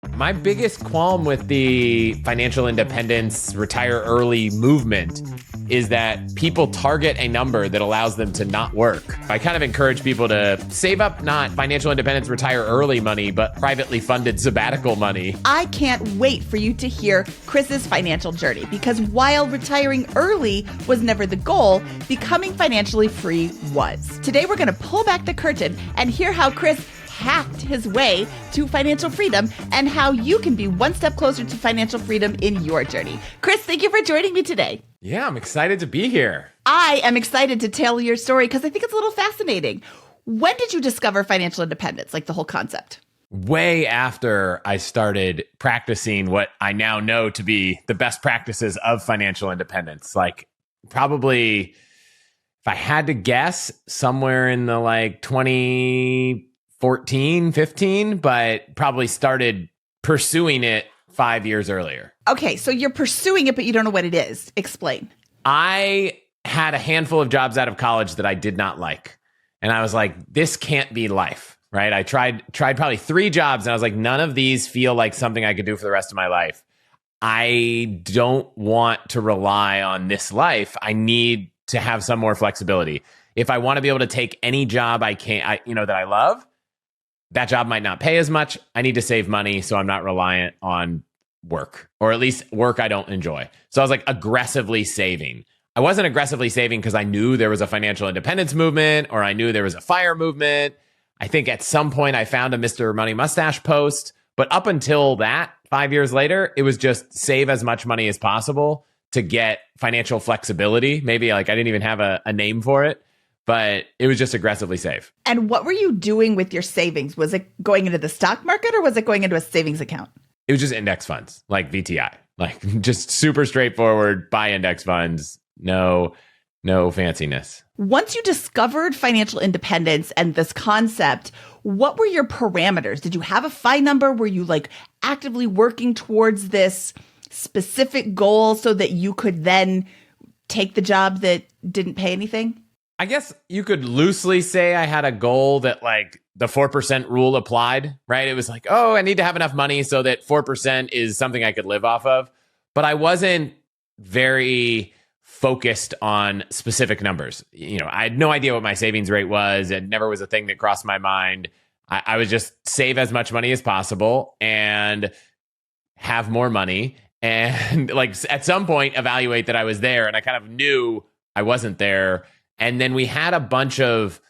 My biggest qualm with the financial independence, retire early movement is that people target a number that allows them to not work. I kind of encourage people to save up not financial independence, retire early money, but privately funded sabbatical money. I can't wait for you to hear Chris's financial journey, because while retiring early was never the goal, becoming financially free was. Today, we're going to pull back the curtain and hear how Chris hacked his way to financial freedom and how you can be one step closer to financial freedom in your journey. Chris, thank you for joining me today. Yeah, I'm excited to be here. I am excited to tell your story because I think it's a little fascinating. When did you discover financial independence, like the whole concept? Way after I started practicing what I now know to be the best practices of financial independence. Like probably, if I had to guess, somewhere in the 2014, 15, but probably started pursuing it 5 years earlier. Okay, so you're pursuing it, but you don't know what it is. Explain. I had a handful of jobs out of college that I did not like. And I was like, this can't be life, right? I tried probably 3 jobs and I was like, none of these feel like something I could do for the rest of my life. I don't want to rely on this life. I need to have some more flexibility. If I want to be able to take any job that I love, that job might not pay as much. I need to save money so I'm not reliant on work, or at least work I don't enjoy. So I was like aggressively saving. I wasn't aggressively saving because I knew there was a financial independence movement or I knew there was a FIRE movement. I think at some point I found a Mr. Money Mustache post, but up until that, 5 years later, it was just save as much money as possible to get financial flexibility. Maybe I didn't even have a name for it, but it was just aggressively save. And what were you doing with your savings? Was it going into the stock market or was it going into a savings account? It was just index funds, like VTI, just super straightforward, buy index funds, no fanciness. Once you discovered financial independence and this concept, what were your parameters? Did you have a FI number? Were you actively working towards this specific goal so that you could then take the job that didn't pay anything? I guess you could loosely say I had a goal that the 4% rule applied, right? It was I need to have enough money so that 4% is something I could live off of. But I wasn't very focused on specific numbers. I had no idea what my savings rate was. It never was a thing that crossed my mind. I was just save as much money as possible and have more money. And at some point evaluate that I was there. And I kind of knew I wasn't there. And then we had a bunch of,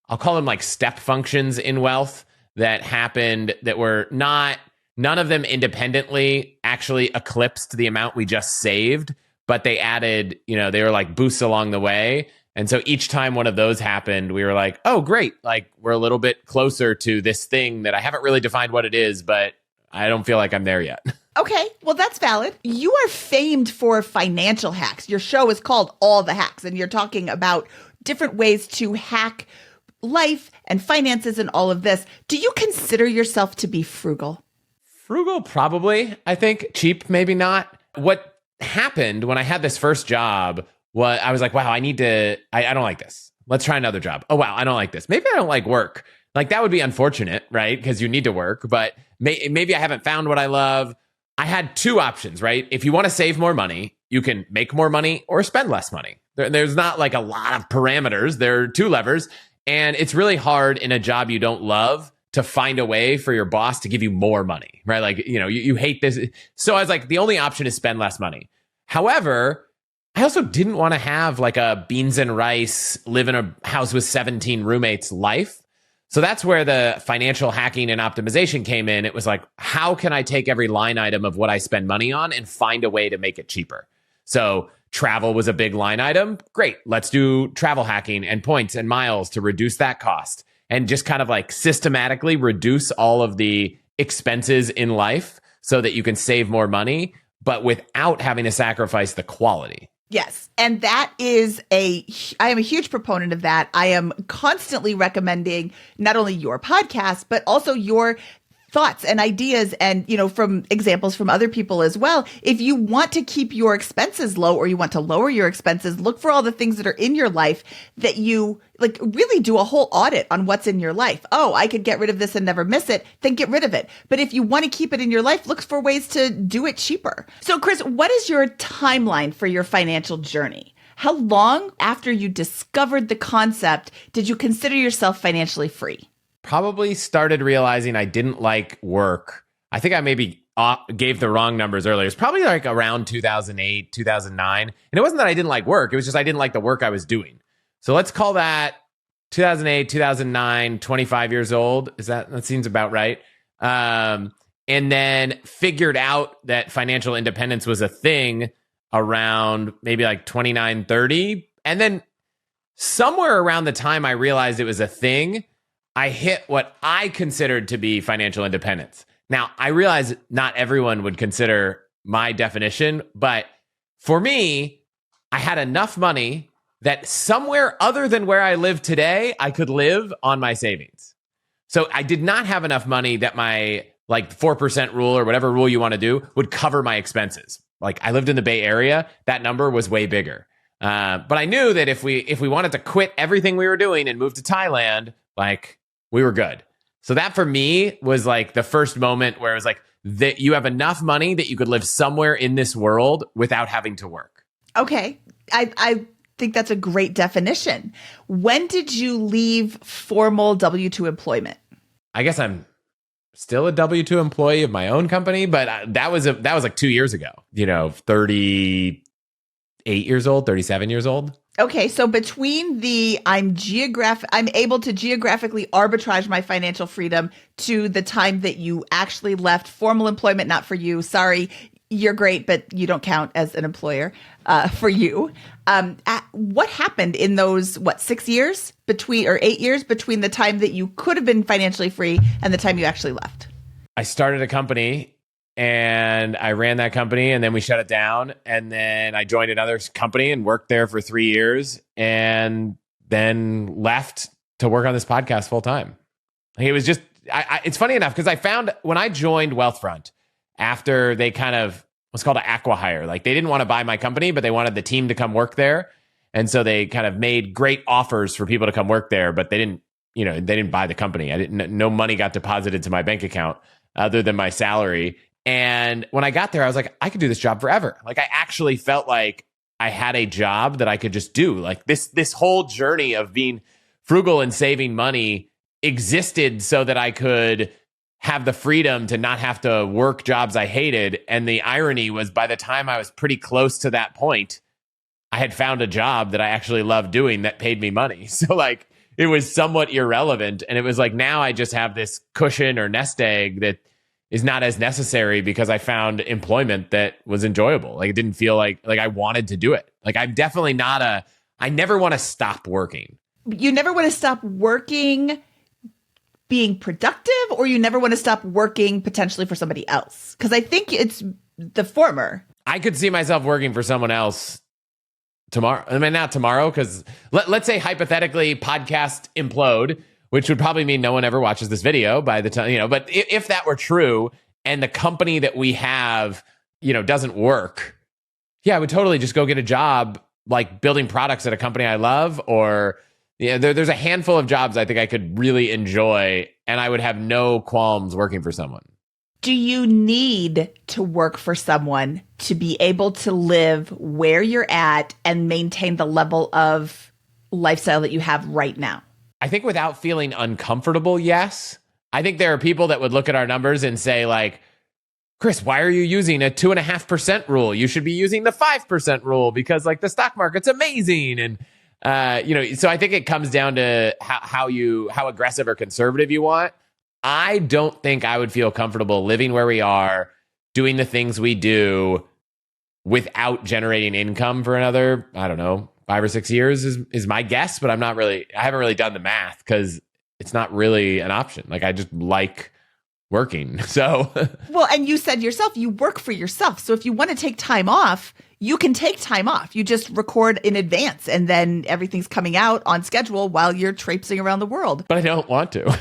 I'll call them step functions in wealth that happened that were none of them independently actually eclipsed the amount we just saved, but they added, they were boosts along the way. And so each time one of those happened, we were like, oh, great. We're a little bit closer to this thing that I haven't really defined what it is, but I don't feel like I'm there yet. Okay, well, that's valid. You are famed for financial hacks. Your show is called All the Hacks, and you're talking about different ways to hack life and finances and all of this. Do you consider yourself to be frugal? Frugal, probably. I think cheap, maybe not. What happened when I had this first job was I was like, wow, I don't like this. Let's try another job. Oh, wow, I don't like this. Maybe I don't like work. That would be unfortunate, right? Because you need to work, but maybe I haven't found what I love. I had 2 options, right? If you want to save more money, you can make more money or spend less money. There's not a lot of parameters. There are 2 levers. And it's really hard in a job you don't love to find a way for your boss to give you more money, right? You hate this. So I was like, the only option is spend less money. However, I also didn't want to have a beans and rice, live in a house with 17 roommates life. So that's where the financial hacking and optimization came in. It was how can I take every line item of what I spend money on and find a way to make it cheaper? So travel was a big line item. Great. Let's do travel hacking and points and miles to reduce that cost and just kind of systematically reduce all of the expenses in life so that you can save more money, but without having to sacrifice the quality. Yes. And I am a huge proponent of that. I am constantly recommending not only your podcast, but also your thoughts and ideas and, from examples from other people as well. If you want to keep your expenses low or you want to lower your expenses, look for all the things that are in your life that you really do a whole audit on what's in your life. Oh, I could get rid of this and never miss it. Then get rid of it. But if you want to keep it in your life, look for ways to do it cheaper. So Chris, what is your timeline for your financial journey? How long after you discovered the concept did you consider yourself financially free? Probably started realizing I didn't like work. I think I maybe gave the wrong numbers earlier. It's probably like around 2008, 2009. And it wasn't that I didn't like work. It was just I didn't like the work I was doing. So let's call that 2008, 2009, 25 years old. That seems about right. And then figured out that financial independence was a thing around maybe like 29, 30. And then somewhere around the time I realized it was a thing, I hit what I considered to be financial independence. Now, I realize not everyone would consider my definition, but for me, I had enough money that somewhere other than where I live today, I could live on my savings. So I did not have enough money that my 4% rule or whatever rule you want to do would cover my expenses. I lived in the Bay Area, that number was way bigger. But I knew that if we wanted to quit everything we were doing and move to Thailand, we were good. So that for me was the first moment where it was that you have enough money that you could live somewhere in this world without having to work. Okay. I think that's a great definition. When did you leave formal W-2 employment? I guess I'm still a W-2 employee of my own company, but that was 2 years ago, 38 years old, 37 years old. Okay, so between I'm able to geographically arbitrage my financial freedom to the time that you actually left formal employment, not for you. Sorry, you're great, but you don't count as an employer for you. What happened in those 6 years or 8 years between the time that you could have been financially free and the time you actually left? I started a company. And I ran that company and then we shut it down. And then I joined another company and worked there for 3 years and then left to work on this podcast full time. It was just, it's funny enough because I found when I joined Wealthfront after they kind of, what's called an acqui-hire, they didn't want to buy my company, but they wanted the team to come work there. And so they kind of made great offers for people to come work there, but they didn't buy the company. No money got deposited to my bank account other than my salary. And when I got there, I was like, I could do this job forever. I actually felt like I had a job that I could just do. This whole journey of being frugal and saving money existed so that I could have the freedom to not have to work jobs I hated. And the irony was by the time I was pretty close to that point, I had found a job that I actually loved doing that paid me money. So it was somewhat irrelevant. And it was now I just have this cushion or nest egg that is not as necessary because I found employment that was enjoyable. It didn't feel like I wanted to do it. I'm definitely not I never want to stop working. You never want to stop working being productive, or you never want to stop working potentially for somebody else? Because I think it's the former. I could see myself working for someone else tomorrow. I mean, not tomorrow, because let's say hypothetically podcast implode, which would probably mean no one ever watches this video by the time, but if that were true and the company that we have, doesn't work, yeah, I would totally just go get a job building products at a company I love, or there's a handful of jobs I think I could really enjoy and I would have no qualms working for someone. Do you need to work for someone to be able to live where you're at and maintain the level of lifestyle that you have right now? I think without feeling uncomfortable, yes. I think there are people that would look at our numbers and say Chris, why are you using a 2.5% rule? You should be using the 5% rule because the stock market's amazing. And, so I think it comes down to how aggressive or conservative you want. I don't think I would feel comfortable living where we are, doing the things we do without generating income for another, 5 or 6 years is my guess, but I haven't really done the math because it's not really an option. I just like working. So, well, and you said yourself, you work for yourself. So if you want to take time off, you can take time off. You just record in advance and then everything's coming out on schedule while you're traipsing around the world. But I don't want to.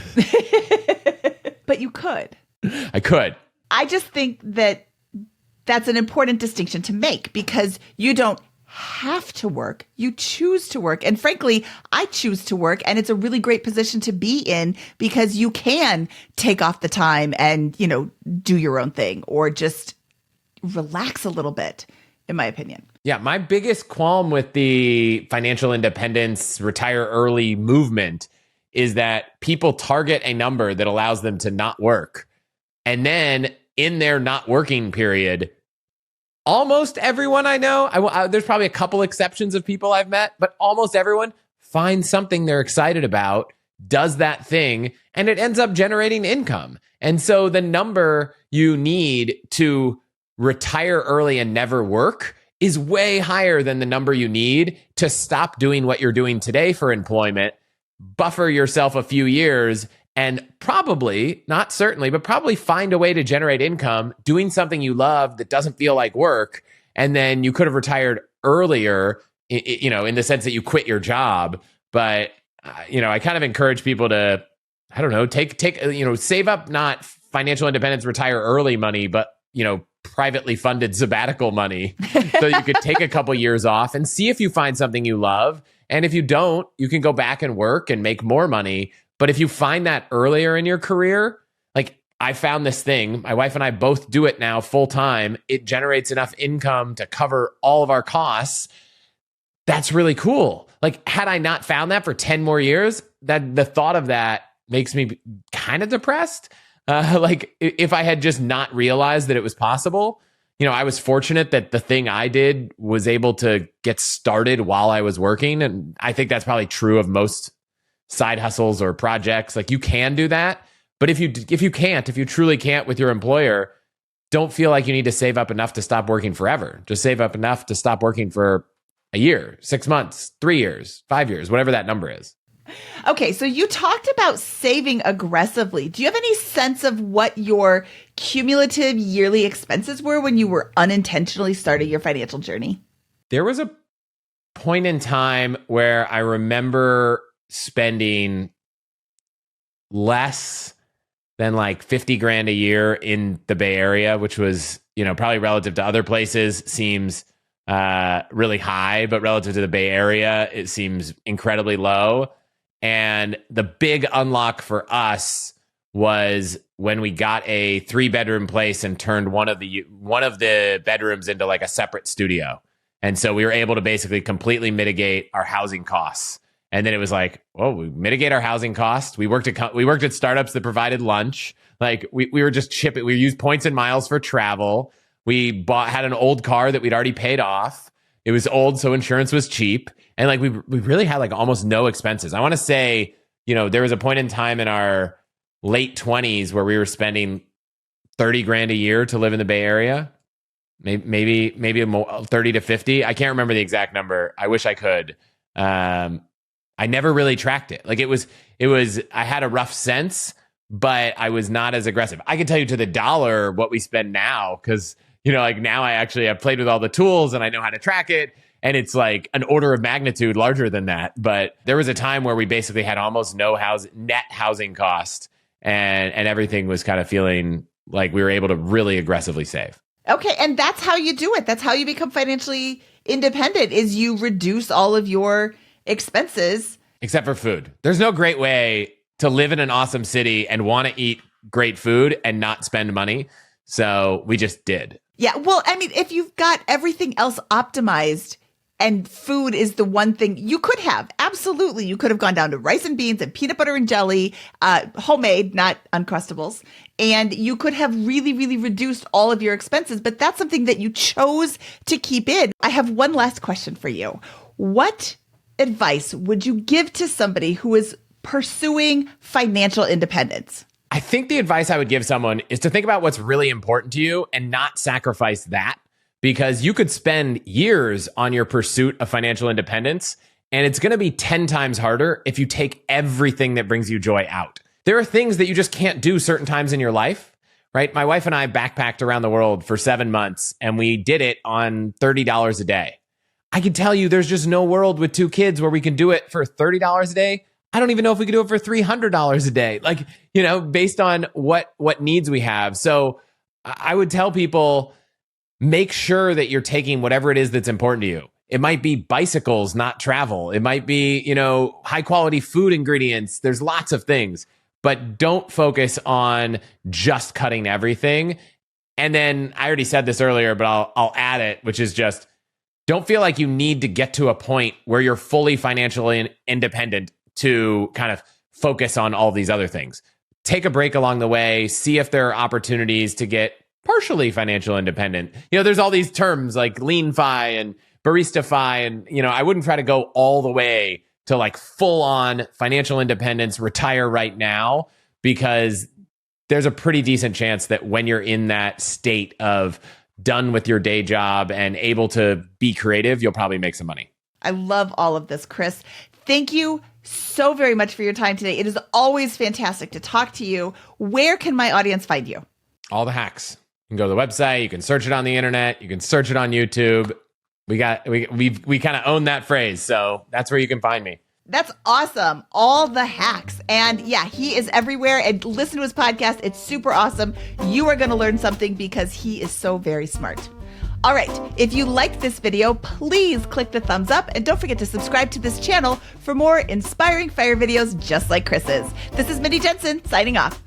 But you could. I could. I just think that that's an important distinction to make because you don't have to work. You choose to work. And frankly, I choose to work. And it's a really great position to be in because you can take off the time and, do your own thing or just relax a little bit, in my opinion. Yeah, my biggest qualm with the financial independence, retire early movement is that people target a number that allows them to not work. And then in their not working period, almost everyone I know, there's probably a couple exceptions of people I've met, but almost everyone finds something they're excited about, does that thing, and it ends up generating income. And so the number you need to retire early and never work is way higher than the number you need to stop doing what you're doing today for employment, buffer yourself a few years, and probably, not certainly, but probably find a way to generate income doing something you love that doesn't feel like work. And then you could have retired earlier, in the sense that you quit your job. But, I kind of encourage people to, I don't know, save up not financial independence, retire early money, but, privately funded sabbatical money so you could take a couple years off and see if you find something you love. And if you don't, you can go back and work and make more money. But if you find that earlier in your career, like I found this thing, my wife and I both do it now full time. It generates enough income to cover all of our costs. That's really cool. Like had I not found that for 10 more years, that the thought of that makes me kind of depressed. Like if I had just not realized that it was possible, I was fortunate that the thing I did was able to get started while I was working. And I think that's probably true of most side hustles or projects. Like you can do that. But if you truly can't with your employer, don't feel like you need to save up enough to stop working forever. Just save up enough to stop working for a year, 6 months, 3 years, 5 years, whatever that number is. Okay, so you talked about saving aggressively. Do you have any sense of what your cumulative yearly expenses were when you were unintentionally starting your financial journey? There was a point in time where I remember spending less than like 50 grand a year in the Bay Area, which was, probably relative to other places seems really high, but relative to the Bay Area, it seems incredibly low. And the big unlock for us was when we got a 3-bedroom place and turned one of the bedrooms into like a separate studio. And so we were able to basically completely mitigate our housing costs. And then it was like, we mitigate our housing costs. We worked at startups that provided lunch. Like we were just shipping. We used points and miles for travel. We had an old car that we'd already paid off. It was old, so insurance was cheap. And like we really had like almost no expenses. I want to say, there was a point in time in our late 20s where we were spending 30 grand a year to live in the Bay Area. Maybe more, 30 to 50. I can't remember the exact number. I wish I could. I never really tracked it. Like it was, I had a rough sense, but I was not as aggressive. I can tell you to the dollar what we spend now because, like now I've played with all the tools and I know how to track it. And it's like an order of magnitude larger than that. But there was a time where we basically had almost no net housing cost and everything was kind of feeling like we were able to really aggressively save. Okay. And that's how you do it. That's how you become financially independent is you reduce all of your expenses. Except for food. There's no great way to live in an awesome city and want to eat great food and not spend money. So we just did. Yeah. Well, I mean, if you've got everything else optimized and food is the one thing you could have, absolutely. You could have gone down to rice and beans and peanut butter and jelly, homemade, not Uncrustables. And you could have really, really reduced all of your expenses. But that's something that you chose to keep in. I have one last question for you. What advice would you give to somebody who is pursuing financial independence? I think the advice I would give someone is to think about what's really important to you and not sacrifice that, because you could spend years on your pursuit of financial independence and it's going to be 10 times harder if you take everything that brings you joy out. There are things that you just can't do certain times in your life, right? My wife and I backpacked around the world for 7 months and we did it on $30 a day. I can tell you there's just no world with 2 kids where we can do it for $30 a day. I don't even know if we could do it for $300 a day, like, based on what needs we have. So I would tell people, make sure that you're taking whatever it is that's important to you. It might be bicycles, not travel. It might be, high quality food ingredients. There's lots of things, but don't focus on just cutting everything. And then I already said this earlier, but I'll add it, which is just don't feel like you need to get to a point where you're fully financially independent to kind of focus on all these other things. Take a break along the way, see if there are opportunities to get partially financial independent. There's all these terms like lean-fi and barista-fi, and I wouldn't try to go all the way to like full on financial independence, retire right now, because there's a pretty decent chance that when you're in that state of done with your day job and able to be creative, you'll probably make some money. I love all of this, Chris. Thank you so very much for your time today. It is always fantastic to talk to you. Where can my audience find you? All the hacks. You can go to the website. You can search it on the internet. You can search it on YouTube. We kind of own that phrase. So that's where you can find me. That's awesome. All the hacks. And yeah, he is everywhere. And listen to his podcast. It's super awesome. You are going to learn something because he is so very smart. All right. If you liked this video, please click the thumbs up and don't forget to subscribe to this channel for more inspiring fire videos just like Chris's. This is Mindy Jensen signing off.